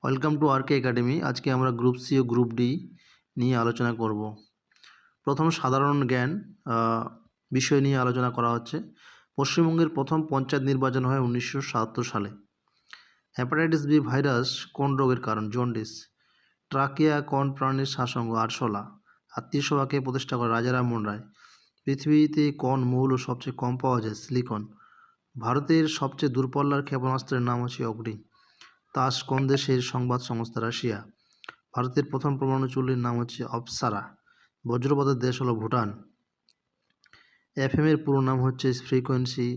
Welcome to আরকে academy. আজকে আমরা group C ও group D নিয়ে আলোচনা করব। প্রথম সাধারণ জ্ঞান বিষয় নিয়ে আলোচনা করা হচ্ছে। পশ্চিমবঙ্গের প্রথম পঞ্চায়েত নির্বাচন হয় 1977 সালে। হেপাটাইটিস বি ভাইরাস কোন রোগের কারণ? জন্ডিস। ট্রাকিয়া কোন প্রাণীর শ্বাসঙ্গ? আরশোলা। আত্মীয় সভাকে প্রতিষ্ঠা করে রাজা রামমোহন রায়। পৃথিবীতে কোন মৌল সবচেয়ে কম পাওয়া যায়? সিলিকন। ভারতের সবচেয়ে দূরপাল্লার ক্ষেপণাস্ত্রের নাম হচ্ছে অগ্নি। তাস কোন দেশের সংবাদ সংস্থা? রাশিয়া। ভারতের প্রথম পরমাণু চুল্লির নাম হচ্ছে অপ্সারা। বজ্রপাতের দেশ হলো ভুটান। এফএম এর পুরো নাম হচ্ছে ফ্রিকোয়েন্সি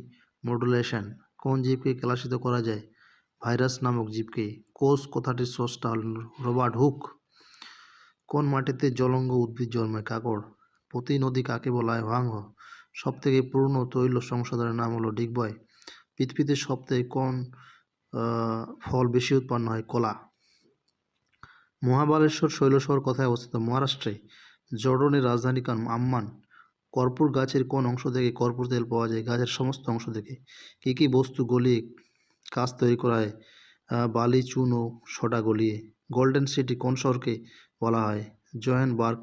মডুলেশন। কোন জীবকে কেলাসিত করা যায়? ভাইরাস নামক জীবকে। কোষ কথাটির স্রষ্টা হলেন রবার্ট হুক। কোন মাটিতে জলঙ্গ উদ্ভিদ জন্মায়? কাকড়। পতি নদী কাকে বলা হয়? হোয়াংহো। সবথেকে পুরনো তৈল সংশোধনের নাম হলো ডিগবয়। পৃথিবীতে সবথেকে কোন ফল বেশি উৎপন্ন হয়? কলা। মহাবালেশ্বর শৈলশহর কোথায় অবস্থিত? মহারাষ্ট্রে। জর্ডনের রাজধানী কোন? আম্মান। কর্পূর গাছের কোন অংশ থেকে কর্পূর তেল পাওয়া যায়? গাছের সমস্ত অংশ থেকে। কী কী বস্তু গলিয়ে কাঁচ তৈরি করা হয়? বালি, চুন ও সোডা গলিয়ে। গোল্ডেন সিটি কোন শহরকে বলা হয়? জোহানেসবার্গ।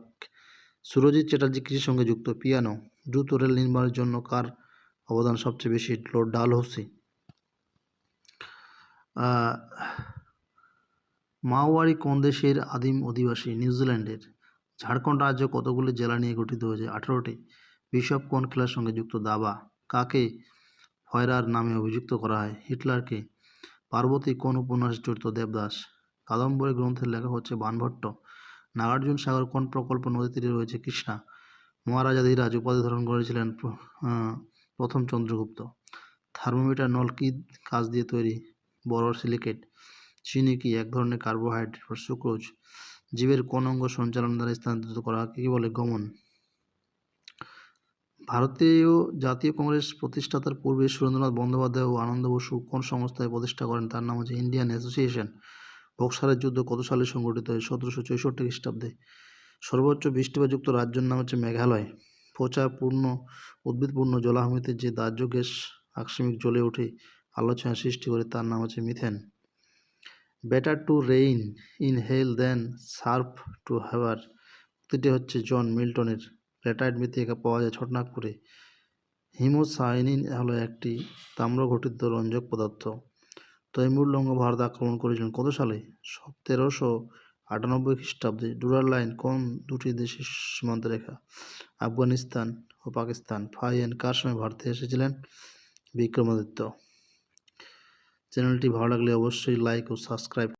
সুরজিৎ চ্যাটার্জি কৃষির সঙ্গে যুক্ত? পিয়ানো। দ্রুত রেল নির্মাণের জন্য কার অবদান সবচেয়ে বেশি? লর্ড ডালহৌসি। মাওয়ারি কোন দেশের আদিম অধিবাসী? নিউজিল্যান্ডের। ঝাড়খণ্ড রাজ্য কতগুলি জেলা নিয়ে গঠিত হয়েছে? 18টি। বিশপ কোন খেলার সঙ্গে যুক্ত? দাবা। কাকে ফয়রার নামে অভিযুক্ত করা হয়? হিটলারকে। পার্বতী কোন উপন্যাসের চরিত্র? দেবদাস। কাদম্বরী গ্রন্থের লেখক হচ্ছে বাণভট্ট। নাগার্জুন সাগর কোন প্রকল্প নদী তীরে রয়েছে? কৃষ্ণা। মহারাজা ধীরাজ উপাধি ধারণ করেছিলেন প্রথম চন্দ্রগুপ্ত। থার্মোমিটার নল কি কাজ দিয়ে তৈরি? বরোসিলিকেট। চিনি কি এক ধরনের কার্বোহাইড্রেট? সুক্রোজ। জীবের কোন অঙ্গ সঞ্চালন দ্বারা স্থানান্তরিত করা হয়? কি বলে? গমন। ভারতীয় জাতীয় কংগ্রেস প্রতিষ্ঠাতার পূর্বে সুরেন্দ্রনাথ বন্দ্যোপাধ্যায় ও আনন্দ বসু কোন সংস্থায় প্রতিষ্ঠা করেন? তার নাম হচ্ছে ইন্ডিয়ান অ্যাসোসিয়েশন। বক্সারের যুদ্ধ কত সালে সংঘটিত হয়? 1764 খ্রিস্টাব্দে। সর্বোচ্চ বৃষ্টিপাতযুক্ত রাজ্যের নাম হচ্ছে মেঘালয়। পচা পূর্ণ উদ্ভিদপূর্ণ জলাভূমিতে যে দাহ্য গ্যাস আকস্মিক জ্বলে ওঠে আলোচনা সৃষ্টি করে তার নাম হচ্ছে methane. Better to reign in hell than serve to heaven উক্তিটি হচ্ছে জন মিল্টনের। ল্যাটাইট মৃত্তিকা পাওয়া যায় ছোটনাগপুরে। হিমোসাইনিন হলো একটি তাম্র ঘটিত রঞ্জক পদার্থ। তৈমুর লঙ্গ ভারত আক্রমণ করেছিলেন কত সালে? 1398 খ্রিস্টাব্দে। ডুরাল লাইন কোন দুটি দেশের সীমান্ত রেখা? আফগানিস্তান ও পাকিস্তান। ফাহিয়ান কার সময় ভারতে এসেছিলেন? বিক্রমাদিত্য। চ্যানেলটি ভালো লাগলে অবশ্যই লাইক ও সাবস্ক্রাইব